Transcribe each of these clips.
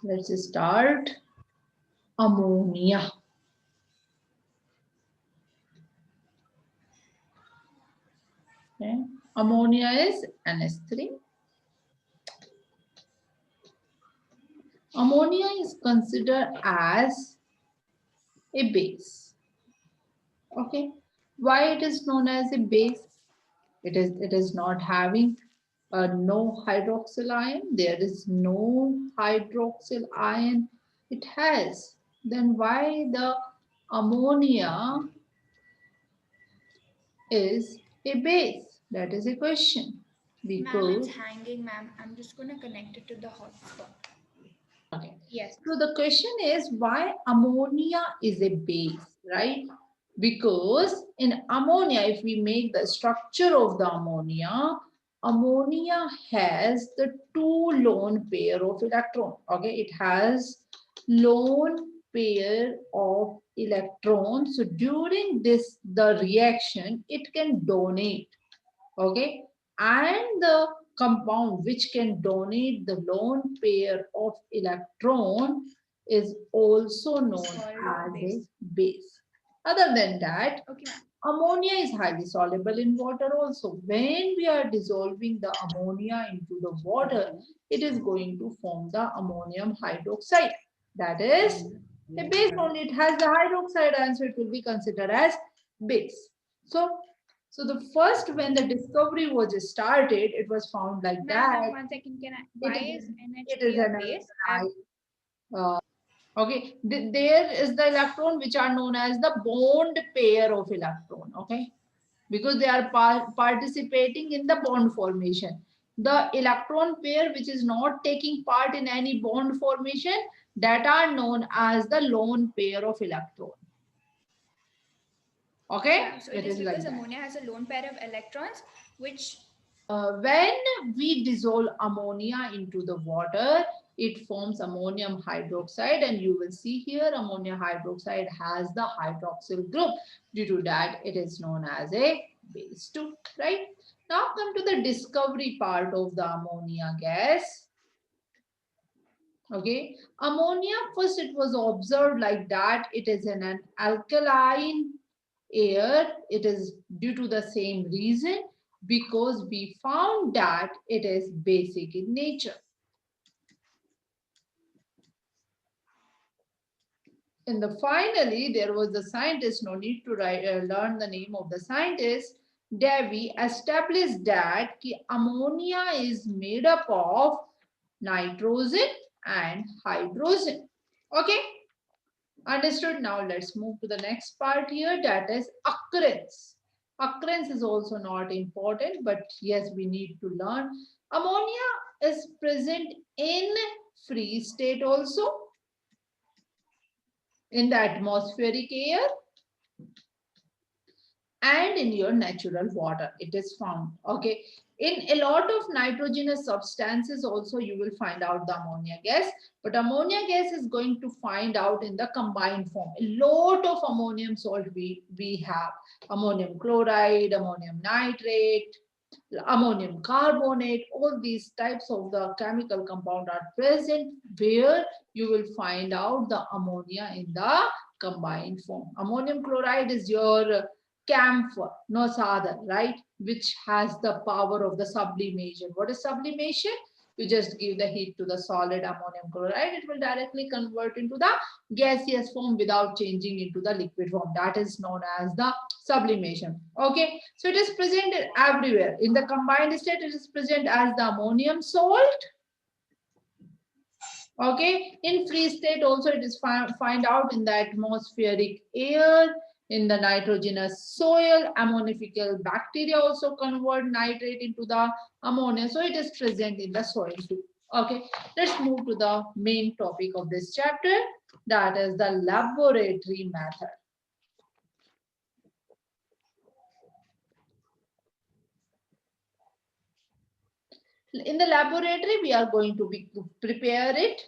Let's start. Ammonia. Okay. Ammonia is NH3. Ammonia is considered as a base. Okay. Why it is known as a base? It is not having no hydroxyl ion. There is no hydroxyl ion. It has. Then why the ammonia is a base? That is a question. Ma'am, it's Because hanging, ma'am. I'm just gonna connect it to the hotspot. okay. Yes. So the question is why ammonia is a base, right? Because in ammonia, if we make the structure of the ammonia, ammonia has the two lone pair of electron. Okay, it has lone pair of electrons. So during this the reaction, it can donate. Okay, and the compound which can donate the lone pair of electron is also known as a base. Other than that, Okay. ammonia is highly soluble in water also. When we are dissolving the ammonia into the water, it is going to form the ammonium hydroxide. That is a base only. It has the hydroxide ion, so it will be considered as base. So the first when the discovery was started, it was found like Ma'am, that. ma'am, 1 second. It Why is is it is NH3 a an base? okay. There is the electron which are known as the bond pair of electron. Okay, because they are participating in the bond formation. The electron pair which is not taking part in any bond formation, that are known as the lone pair of electron. Okay, Yeah, so it it is is like because that. ammonia has a lone pair of electrons, which When we dissolve ammonia into the water, it forms ammonium hydroxide, and you will see here ammonium hydroxide has the hydroxyl group. Due to that, it is known as a base too, right? Now come to the discovery part of the ammonia gas. Okay, ammonia first it was observed like that it is in an alkaline air. It is due to the same reason because we found that it is basic in nature. And finally, there was the scientist, no need to learn the name of the scientist. Davy established that ammonia is made up of nitrogen and hydrogen. Okay, understood. Now let's move to the next part here, that is occurrence. Occurrence is also not important, but yes, we need to learn. Ammonia is present in free state also in the atmospheric air and in your natural water it is found. Okay, in a lot of nitrogenous substances also you will find out the ammonia gas, but ammonia gas is going to find out in the combined form. A lot of ammonium salt we have ammonium chloride, ammonium nitrate, ammonium carbonate. All these types of the chemical compound are present where you will find out the ammonia in the combined form. Ammonium chloride is your camphor, no other, right? Which has the power of the sublimation. What is sublimation? You just give the heat to the solid ammonium chloride, it will directly convert into the gaseous form without changing into the liquid form. That is known as the sublimation. Okay, so it is present everywhere. In the combined state, it is present as the ammonium salt. Okay, in free state also it is find out in the atmospheric air, in the nitrogenous soil. Ammonifical bacteria also convert nitrate into the ammonia, so it is present in the soil too. Okay, let's move to the main topic of this chapter, that is the laboratory method. In the laboratory we are going to prepare it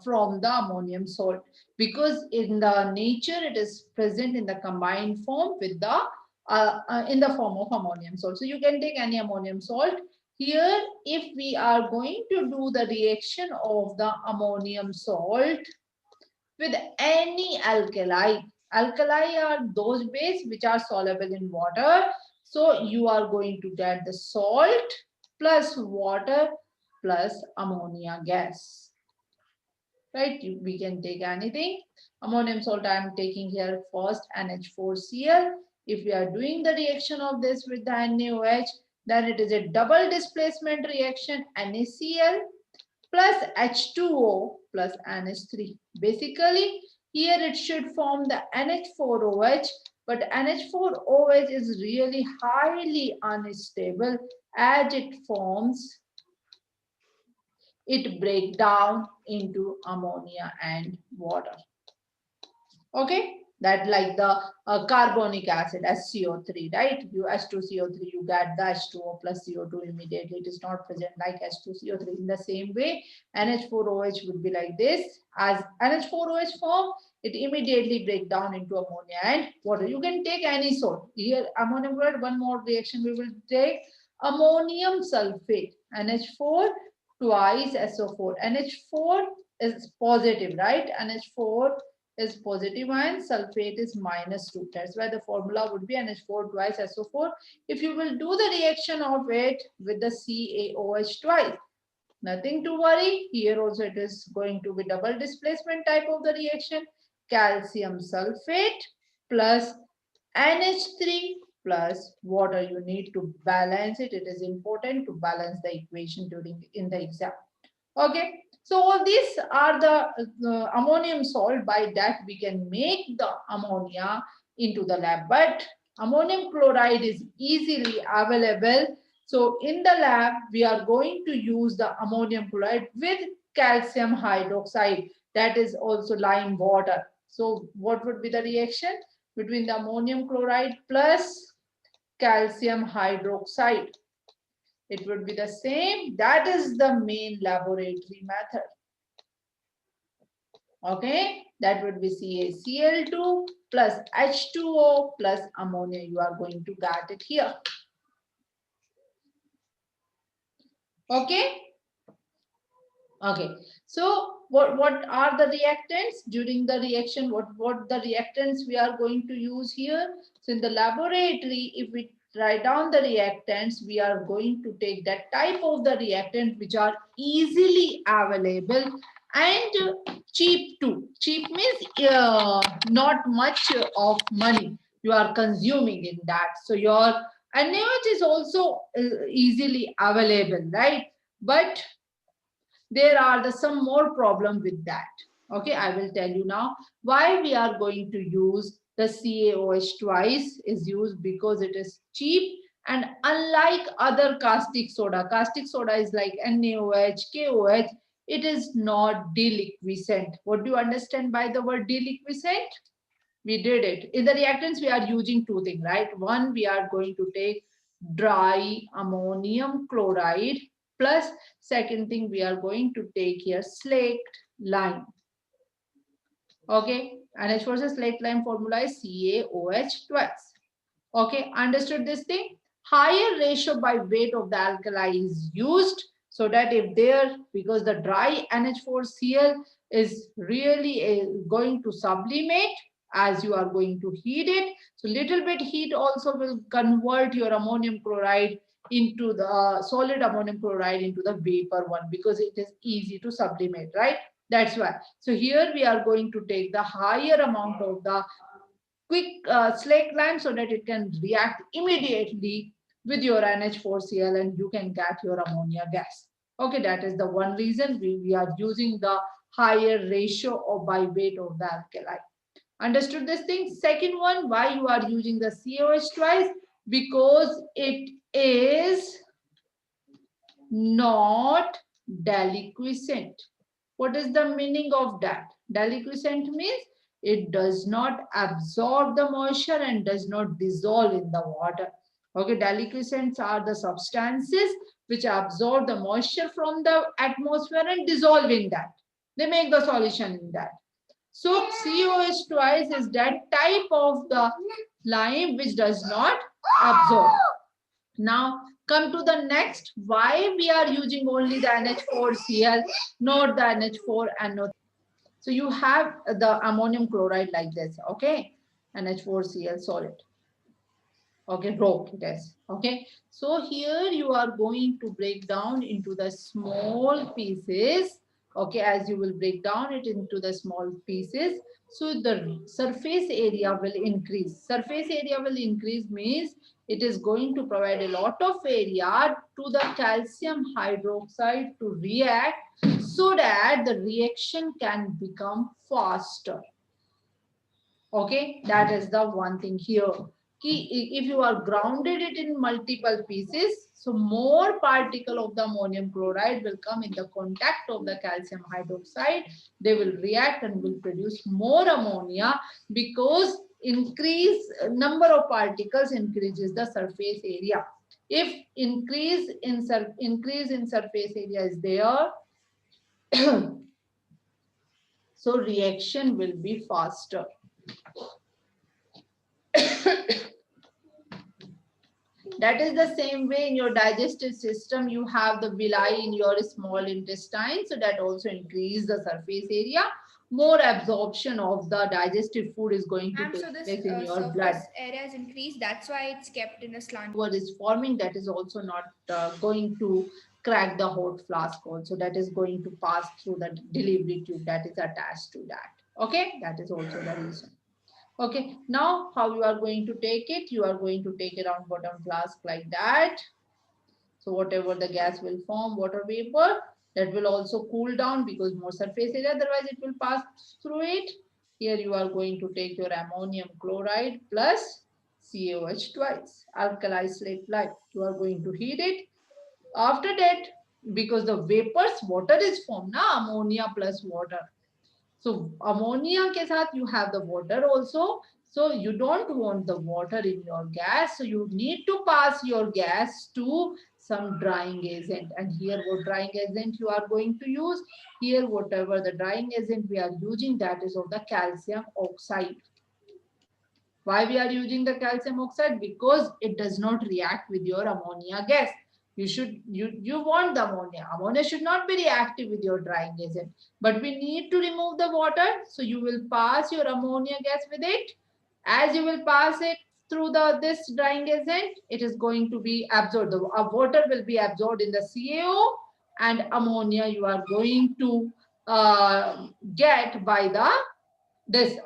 from the ammonium salt, because in the nature it is present in the combined form with the in the form of ammonium salt. So you can take any ammonium salt Here, if we are going to do the reaction of the ammonium salt with any alkali, alkali are those bases which are soluble in water. So you are going to get the salt plus water plus ammonia gas. Right? We can take anything. Ammonium salt I am taking here first NH4Cl. If we are doing the reaction of this with the NaOH, then it is a double displacement reaction NaCl plus H2O plus NH3. Basically, here it should form the NH4OH, but NH4OH is really highly unstable as it forms, it breaks down into ammonia and water. Okay, that like the carbonic acid SCO3, right? You H2CO3, you get the H2O plus CO2 immediately. It is not present like H2CO3. In the same way, NH4OH would be like this. As NH4OH form, it immediately break down into ammonia and water. You can take any salt. Here, ammonium chloride, one more reaction we will take. Ammonium sulfate, NH4 twice SO4. NH4 is positive, right? NH4 is positive ion, sulfate is -2. That's why the formula would be NH4 twice SO4. If you will do the reaction of it with the CaOH twice, nothing to worry. Here also it is going to be double displacement type of the reaction. Calcium sulfate plus NH3 plus water. You need to balance it. It is important to balance the equation during in the exam. Okay, so all these are the ammonium salt. By that we can make the ammonia into the lab, but ammonium chloride is easily available. So in the lab we are going to use the ammonium chloride with calcium hydroxide, that is also lime water. So what would be the reaction between the ammonium chloride plus calcium hydroxide? It would be the same. That is the main laboratory method. Okay, that would be CaCl2 plus H2O plus ammonia. You are going to get it here. Okay. Okay, so what are the reactants during the reaction? What the reactants we are going to use here? So in the laboratory, if we write down the reactants, we are going to take that type of the reactant which are easily available and cheap too. Cheap means not much of money you are consuming in that. So your NaOH is also easily available, right? But there are some more problem with that. Okay, I will tell you now why we are going to use the CaOH twice is used because it is cheap, and unlike other caustic soda is like NaOH, KOH, it is not deliquescent. What do you understand by the word deliquescent? We did it. In the reactants, we are using two things, right? One, we are going to take dry ammonium chloride plus second thing, we are going to take here slaked lime. Okay, and as for the slaked lime formula is CaOH twice. Okay, understood this thing? Higher ratio by weight of the alkali is used so that if there, because the dry NH4Cl is really going to sublimate as you are going to heat it. So little bit heat also will convert your ammonium chloride into the solid ammonium chloride into the vapor one because it is easy to sublimate, right? That's why. So here we are going to take the higher amount of the quick slake lime so that it can react immediately with your NH4Cl and you can get your ammonia gas. Okay, that is the one reason we are using the higher ratio of by weight of the alkali. Understood this thing? Second one, why you are using the COH twice? Because it is not deliquescent. What is the meaning of that? Deliquescent means it does not absorb the moisture and does not dissolve in the water. Okay, deliquescents are the substances which absorb the moisture from the atmosphere and dissolve in that. They make the solution in that. So COH twice is that type of the lime which does not absorb. Now Come to the next. Why we are using only the NH4Cl, not the NH4 and not. So you have the ammonium chloride like this, okay? NH4Cl solid. Okay, rock it is. Okay, so here you are going to break down into the small pieces. Okay, as you will break down it into the small pieces, so the surface area will increase. Surface area will increase means it is going to provide a lot of area to the calcium hydroxide to react, so that the reaction can become faster. Okay, that is the one thing here. If you are grounded it in multiple pieces, so more particle of the ammonium chloride will come in the contact of the calcium hydroxide. They will react and will produce more ammonia, because increase number of particles increases the surface area. If increase in surface area is there, so reaction will be faster. That is the same way in your digestive system. You have the villi in your small intestine, so that also increase the surface area. More absorption of the digestive food is going to Ma'am, so take this place in your blood. surface area is increased. That's why it's kept in a slant. What is forming, that is also not going to crack the hot flask also. That is going to pass through the delivery tube that is attached to that. Okay, that is also the reason. Okay, now how you are going to take it? You are going to take it on bottom flask like that. So whatever the gas will form, water vapor, that will also cool down because more surface area, otherwise it will pass through it. Here you are going to take your ammonium chloride plus CaOH twice, alkali slate like. You are going to heat it. After that, because the vapors, water is formed, na, ammonia plus water. So ammonia ke saath you have the water also. So you don't want the water in your gas. So you need to pass your gas to some drying agent. And here what drying agent you are going to use? Here whatever the drying agent we are using, that is of the calcium oxide. Why we are using the calcium oxide? Because it does not react with your ammonia gas. You want the ammonia. Ammonia should not be reactive with your drying agent. But we need to remove the water. So you will pass your ammonia gas with it. As you will pass it through this drying agent, it is going to be absorbed. The water will be absorbed in the CaO, and ammonia you are going to get by this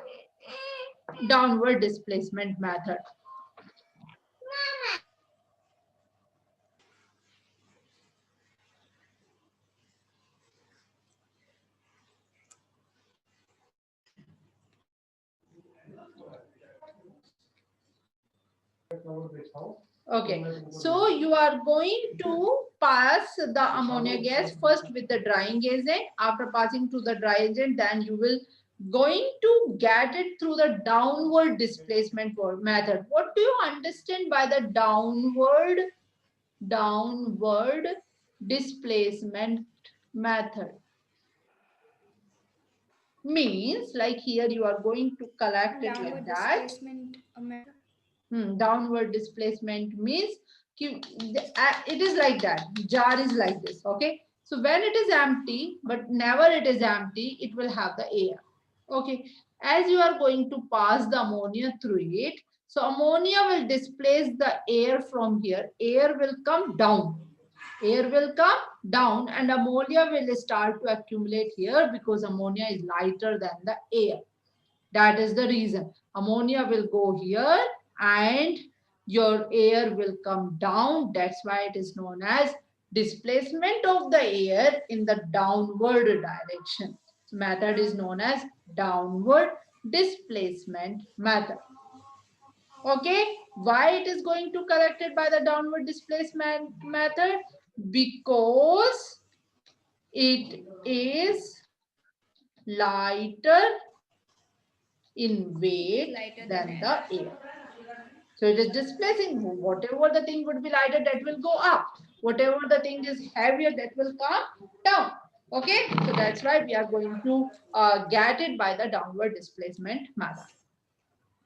downward displacement method. Okay, so you are going to pass the ammonia gas first with the drying agent. After passing to the dry agent, then you will going to get it through the downward displacement method. What do you understand by the downward displacement method? Means like here you are going to collect it like Downward that. displacement method. Downward displacement means it is like that. Jar is like this. Okay, so when it is empty, but never it is empty, it will have the air. Okay, as you are going to pass the ammonia through it, so ammonia will displace the air from here. Air will come down. Air will come down and ammonia will start to accumulate here because ammonia is lighter than the air. That is the reason. Ammonia will go here and your air will come down. That's why it is known as displacement of the air in the downward direction. So method is known as downward displacement method. Okay, why it is going to collect it by the downward displacement method? Because it is lighter in weight than the air. So it is displacing. Whatever the thing would be lighter, that will go up. Whatever the thing is heavier, that will come down. Okay, so that's why we are going to get it by the downward displacement method.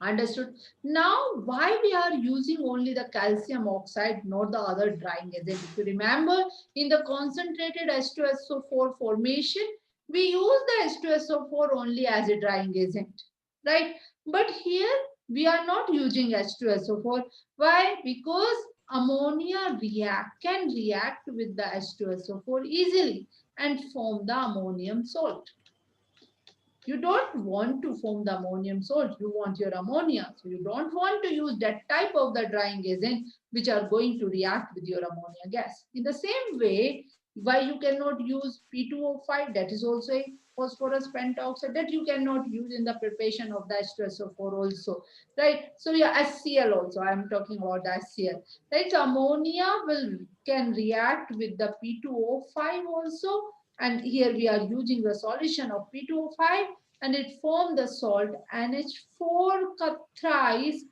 Understood. Now, why we are using only the calcium oxide, not the other drying agent? If you remember, in the concentrated H2SO4 formation, we use the H2SO4 only as a drying agent, right? But here we are not using H2SO4. Why? Because ammonia can react with the H2SO4 easily and form the ammonium salt. You don't want to form the ammonium salt, you want your ammonia. So you don't want to use that type of the drying agent which are going to react with your ammonia gas. In the same way, why you cannot use P2O5, that is also a phosphorus pentoxide that you cannot use in the preparation of the H2SO4 also, right? So yeah, HCl also, I'm talking about the HCl, right? So ammonia can react with the P2O5 also, and here we are using the solution of P2O5 and it formed the salt NH4 thrice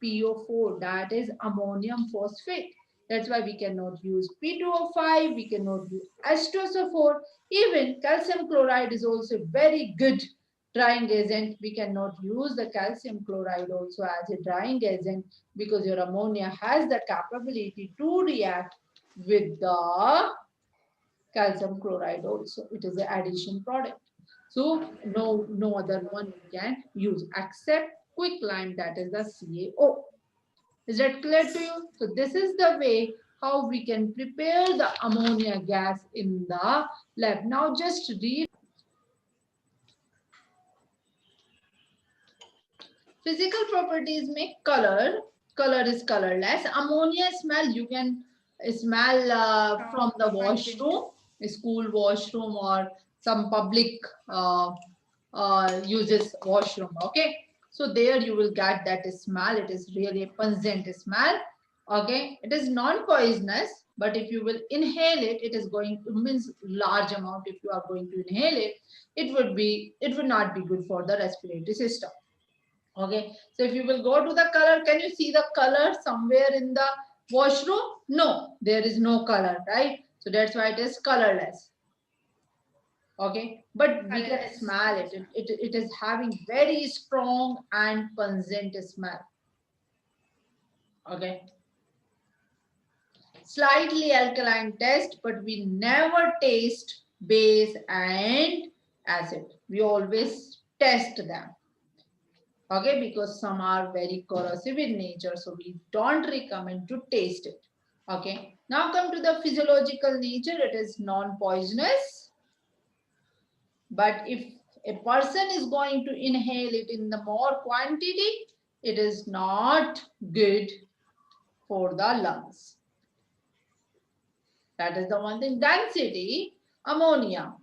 PO4, that is ammonium phosphate. That's why we cannot use P2O5, we cannot use H2SO4. Even calcium chloride is also very good drying agent. We cannot use the calcium chloride also as a drying agent because your ammonia has the capability to react with the calcium chloride also. It is an addition product. So no other one you can use except quicklime, that is the CaO. Is that clear to you? So this is the way how we can prepare the ammonia gas in the lab. Now just read. Physical properties make color. Color is colorless. Ammonia smell, you can smell from Strong, the pungent. washroom, school washroom or some public uses washroom. Okay. So there you will get that smell. It is really a pungent smell. Okay. It is non-poisonous, but if you will inhale it, it is going to means large amount. If you are going to inhale it, it would not be good for the respiratory system. Okay, so if you will go to the color, can you see the color somewhere in the washroom? No, there is no color, right? So that's why it is colorless. Okay, but we can Colorless. smell it. It is having very strong and pungent smell. Okay, slightly alkaline taste, but we never taste base and acid. We always test them. Okay, because some are very corrosive in nature, so we don't recommend to taste it. Okay, now come to the physiological nature. It is non-poisonous, but if a person is going to inhale it in the more quantity, it is not good for the lungs. That is the one thing. Density, ammonia.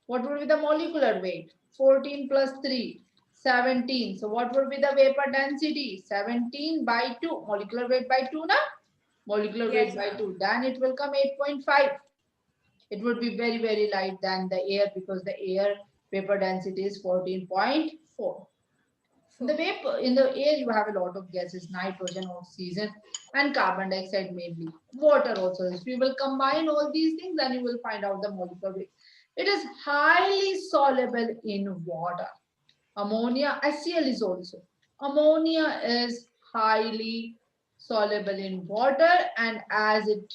What would be the molecular weight? 14 plus 3, 17. So what would be the vapor density? 17 by 2. Molecular weight by 2, na? Molecular weight Yes, by ma'am. 2. Then it will come 8.5. It would be very, very light than the air because the air vapor density is 14.4. The 4. vapor in the air, you have a lot of gases: nitrogen, oxygen, and carbon dioxide, mainly water also. If you will combine all these things, then you will find out the molecular weight. It is highly soluble in water. Ammonia, HCl is also. Ammonia is highly soluble in water, and as it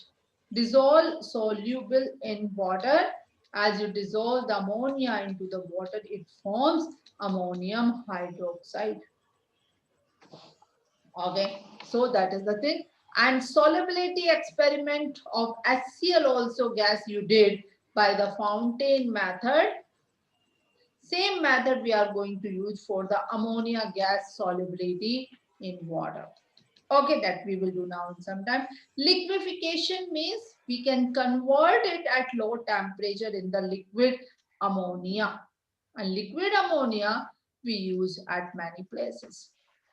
dissolves soluble in water, as you dissolve the ammonia into the water, it forms ammonium hydroxide. Okay, so that is the thing. And solubility experiment of HCl also gas you did by the fountain method. Same method we are going to use for the ammonia gas solubility in water. Okay, that we will do now in some time. Liquefaction means we can convert it at low temperature in the liquid ammonia. And liquid ammonia we use at many places.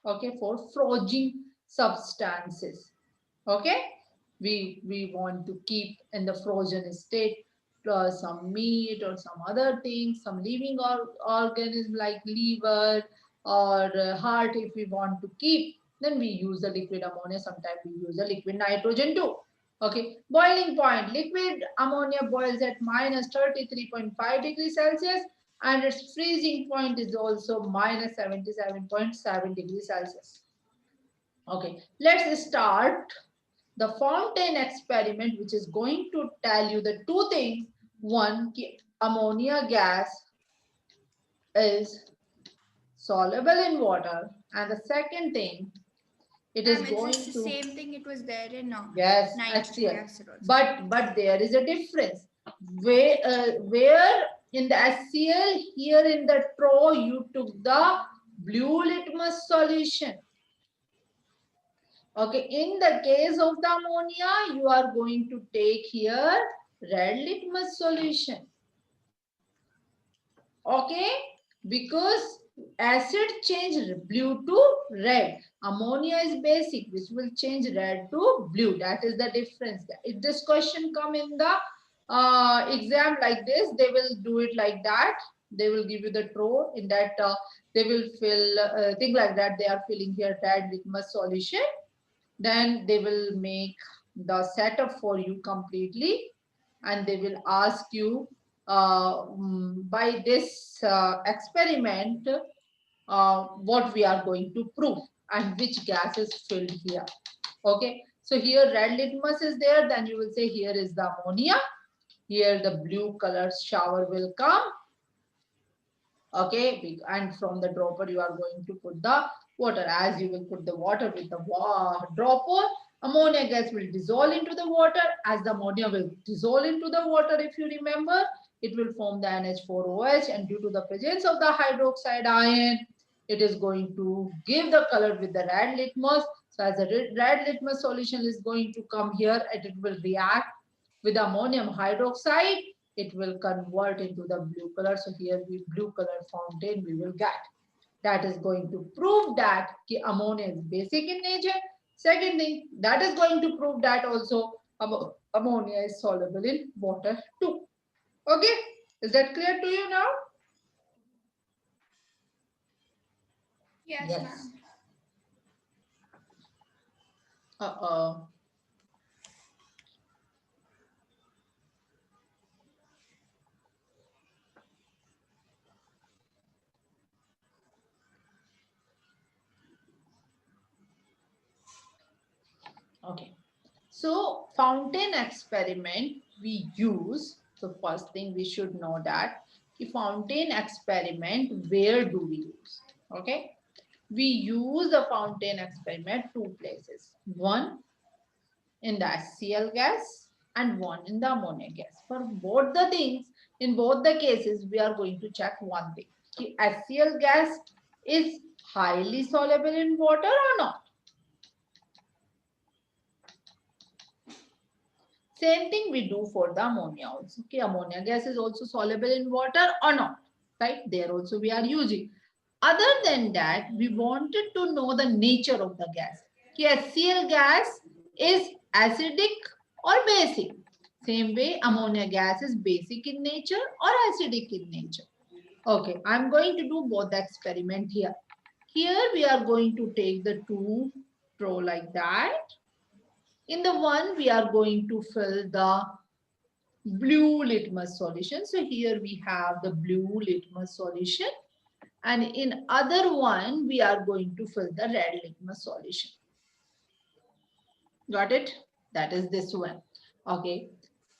Okay, for frozen substances. Okay, we want to keep in the frozen state some meat or some other things, some living organism like liver or heart. If we want to keep, then we use the liquid ammonia. Sometimes we use the liquid nitrogen too. Okay, boiling point. Liquid ammonia boils at minus 33.5 degrees Celsius and its freezing point is also minus 77.7 degrees Celsius. Okay, let's start the fountain experiment, which is going to tell you the two things. One, ammonia gas is soluble in water, and the second thing, it is It's going just the to, same thing it was there in yes, nitrogen HCl. gas also. But there is a difference. Where in the HCl, here in the TRO, you took the blue litmus solution. Okay, in the case of the ammonia, you are going to take here red litmus solution. Okay, because acid change blue to red. Ammonia is basic, which will change red to blue. That is the difference. If this question come in the exam like this, they will do it like that. They will give you the throw in that they will fill thing like that. They are filling here red litmus solution. Then they will make the setup for you completely, and they will ask you by this experiment what we are going to prove and which gas is filled here. Okay, so here red litmus is there, then you will say here is the ammonia, here the blue color shower will come. Okay, and from the dropper you are going to put the water. As you will put the water with the dropper, ammonia gas will dissolve into the water. As the ammonia will dissolve into the water, if you remember, it will form the NH4OH, and due to the presence of the hydroxide ion, it is going to give the color with the red litmus. So as the red litmus solution is going to come here, and it will react with ammonium hydroxide, it will convert into the blue color. So here we blue color fountain we will get. That is going to prove that ammonia is basic in nature. Second thing, that is going to prove that also ammonia is soluble in water too. Okay, is that clear to you now? Yes, Yes. ma'am. Uh-oh. Okay. So fountain experiment we use. So first thing we should know that the fountain experiment, where do we use? Okay. We use the fountain experiment two places. One in the HCl gas and one in the ammonia gas. For both the things, in both the cases, we are going to check one thing. The HCl gas is highly soluble in water or not? Same thing we do for the ammonia also. Okay, ammonia gas is also soluble in water or not? Right? There also we are using. Other than that, we wanted to know the nature of the gas. HCl gas is acidic or basic. Same way, ammonia gas is basic in nature or acidic in nature. Okay, I'm going to do both the experiment here. Here we are going to take the two throw like that. In the one, we are going to fill the blue litmus solution. So here we have the blue litmus solution. And in other one, we are going to fill the red litmus solution. Got it? That is this one. Okay.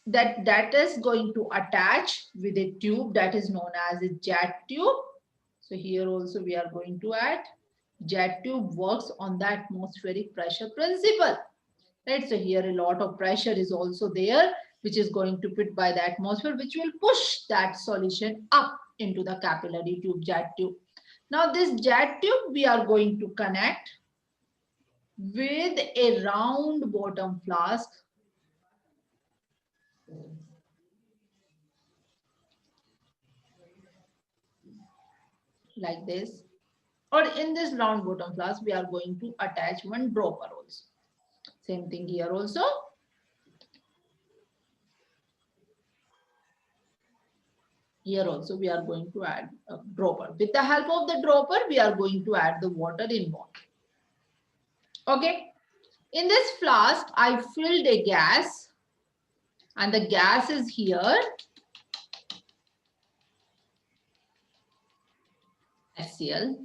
That is going to attach with a tube that is known as a jet tube. So here also we are going to add. Jet tube works on the atmospheric pressure principle. Right, so here a lot of pressure is also there, which is going to put by the atmosphere, which will push that solution up into the capillary tube, jet tube. Now this jet tube we are going to connect with a round bottom flask like this, or in this round bottom flask we are going to attach one dropper also. Same thing here also. Here also we are going to add a dropper. With the help of the dropper, we are going to add the water involved. Okay. In this flask, I filled a gas, and the gas is here. HCl.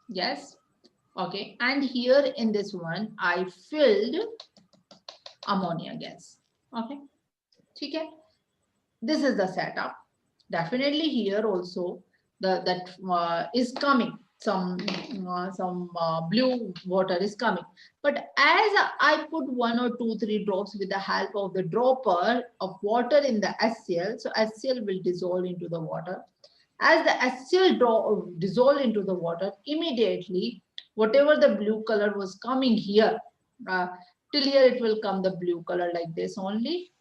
Yes. Okay. And here in this one, I filled ammonia gas. Okay. Okay. This is the setup. Definitely here also that is coming. Some blue water is coming. But as I put 1 or 2, 3 drops with the help of the dropper of water in the HCl, so HCl will dissolve into the water. As the HCl dissolve into the water, immediately whatever the blue color was coming here, uh, till here it will come the blue color like this only.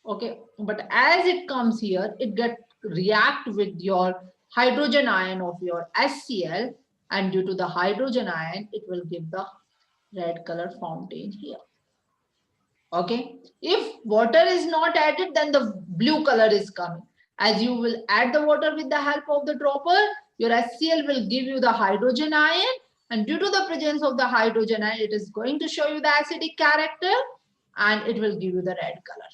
Okay, but as it comes here, it get react with your hydrogen ion of your HCl, and due to the hydrogen ion, it will give the red color fountain here. Okay, if water is not added, then the blue color is coming. As you will add the water with the help of the dropper, your HCl will give you the hydrogen ion, and due to the presence of the hydrogen ion, it is going to show you the acidic character, and it will give you the red color.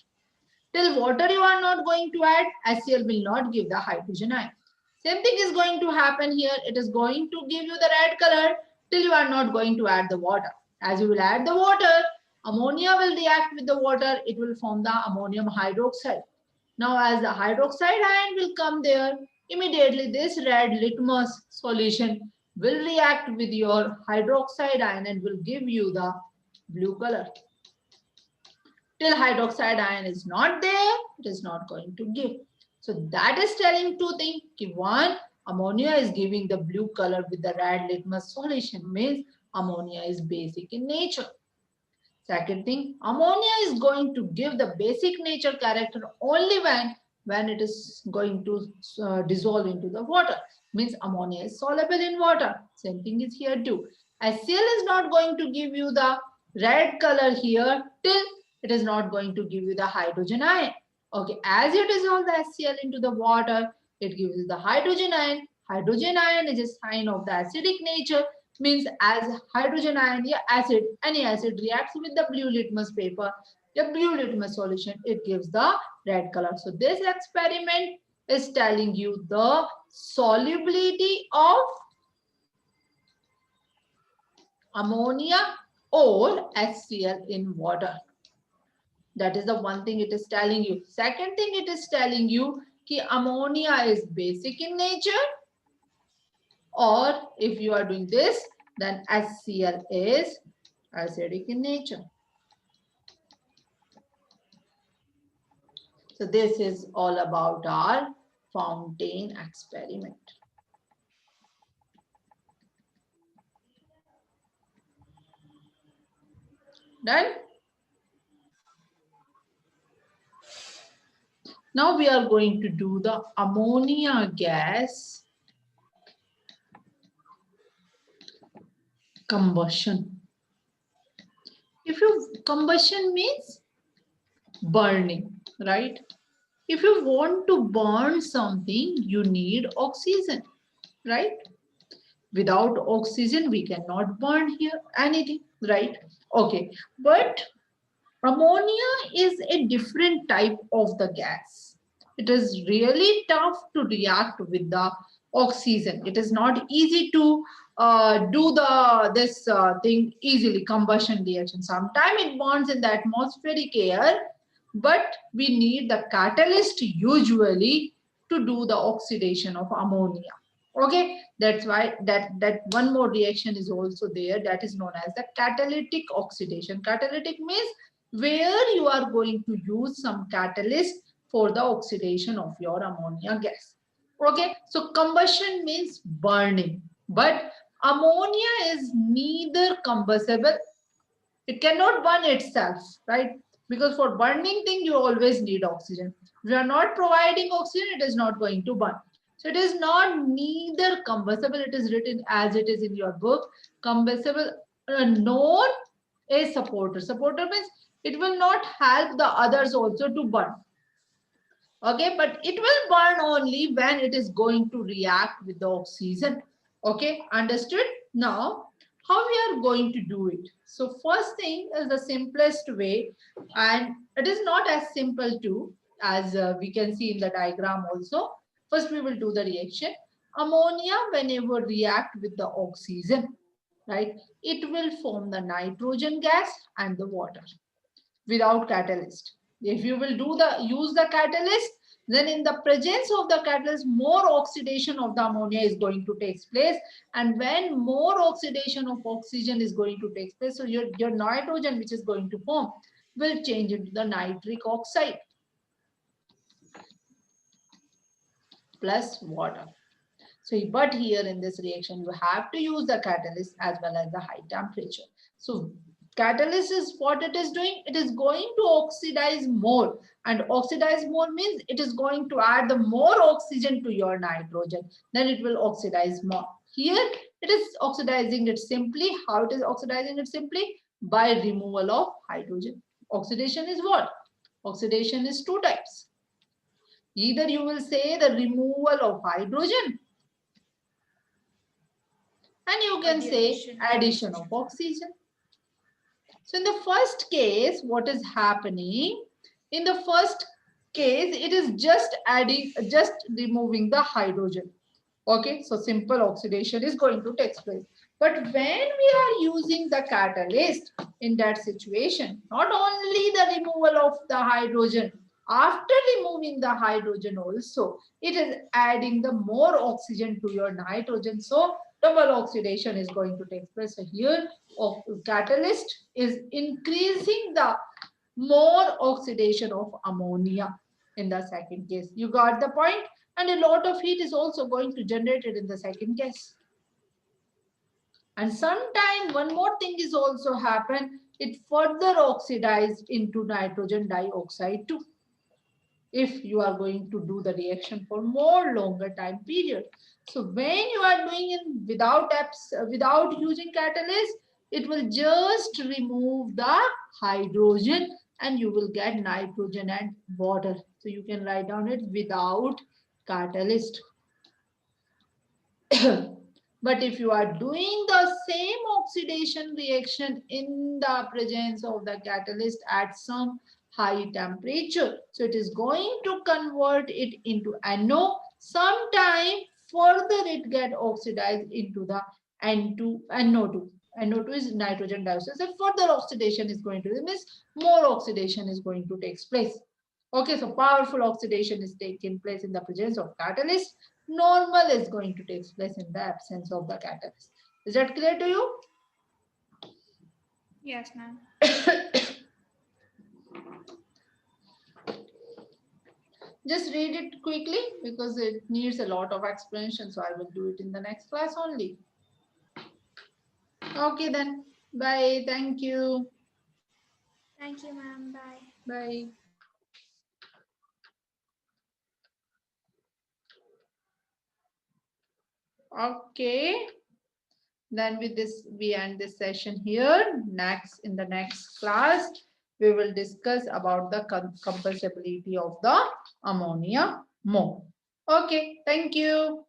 Till water you are not going to add, HCl will not give the hydrogen ion. Same thing is going to happen here. It is going to give you the red color till you are not going to add the water. As you will add the water, ammonia will react with the water. It will form the ammonium hydroxide. Now as the hydroxide ion will come there, immediately this red litmus solution will react with your hydroxide ion and will give you the blue color. Till hydroxide ion is not there, it is not going to give. So that is telling two things. One, ammonia is giving the blue color with the red litmus solution, means ammonia is basic in nature. Second thing, ammonia is going to give the basic nature character only when it is going to dissolve into the water. Means ammonia is soluble in water. Same thing is here too. HCl is not going to give you the red color here till it is not going to give you the hydrogen ion. Okay, as you dissolve the HCl into the water, it gives you the hydrogen ion. Hydrogen ion is a sign of the acidic nature, means as hydrogen ion, yeah, acid, any acid reacts with the blue litmus paper, the blue litmus solution, it gives the red color. So this experiment is telling you the solubility of ammonia or HCl in water. That is the one thing it is telling you. Second thing it is telling you that ammonia is basic in nature, or if you are doing this, then HCl is acidic in nature. So this is all about our fountain experiment. Done? Now we are going to do the ammonia gas combustion. If you combustion means burning, right? If you want to burn something, you need oxygen, right? Without oxygen, we cannot burn here anything, right? Okay, but ammonia is a different type of the gas. It is really tough to react with the oxygen. It is not easy to do this thing easily, combustion reaction. Sometimes it burns in the atmospheric air, but we need the catalyst usually to do the oxidation of ammonia. Okay, that's why that one more reaction is also there, that is known as the catalytic oxidation. Catalytic means where you are going to use some catalyst for the oxidation of your ammonia gas. Okay, so combustion means burning, but ammonia is neither combustible, it cannot burn itself, right? Because for burning thing, you always need oxygen. If you are not providing oxygen, it is not going to burn. So it is not neither combustible, it is written as it is in your book, combustible, nor a supporter. Supporter means it will not help the others also to burn. Okay, but it will burn only when it is going to react with the oxygen. Okay, understood? Now, how we are going to do it? So first thing is the simplest way, and it is not as simple too, as we can see in the diagram also. First we will do the reaction. Ammonia, whenever react with the oxygen, right, it will form the nitrogen gas and the water without catalyst. If you will use the catalyst, then in the presence of the catalyst, more oxidation of the ammonia is going to take place. And when more oxidation of oxygen is going to take place, so your nitrogen which is going to form will change into the nitric oxide plus water. So, but here in this reaction, you have to use the catalyst as well as the high temperature. So, catalyst is what it is doing. It is going to oxidize more, and oxidize more means it is going to add the more oxygen to your nitrogen. Then it will oxidize more. Here, it is oxidizing it simply. How it is oxidizing it simply? By removal of hydrogen. Oxidation is what? Oxidation is two types. Either you will say the removal of hydrogen, and you Or can the say addition of addition of oxygen. oxygen. So in the first case, what is happening? In the first case, it is just removing the hydrogen. Okay, so simple oxidation is going to take place. But when we are using the catalyst in that situation, not only the removal of the hydrogen, after removing the hydrogen also, it is adding the more oxygen to your nitrogen. So double oxidation is going to take place. So here, catalyst is increasing the more oxidation of ammonia in the second case. You got the point? And a lot of heat is also going to generate it in the second case. And sometime one more thing is also happen. It further oxidized into nitrogen dioxide too, if you are going to do the reaction for more longer time period. So when you are doing it without using catalyst, it will just remove the hydrogen and you will get nitrogen and water. So you can write down it without catalyst. But if you are doing the same oxidation reaction in the presence of the catalyst at some high temperature, so it is going to convert it into NO. Sometime further it get oxidized into the N2, NO2. NO2 is nitrogen dioxide. So further oxidation is going to means more oxidation is going to take place. Okay, so powerful oxidation is taking place in the presence of catalyst. Normal is going to take place in the absence of the catalyst. Is that clear to you? Yes, ma'am. Just read it quickly because it needs a lot of explanation. So I will do it in the next class only. Okay then. Bye. Thank you. Thank you, ma'am. Bye. Bye. Okay. Then with this, we end this session here. Next, in the next class, we will discuss about the compressibility of the ammonia more. Okay, thank you.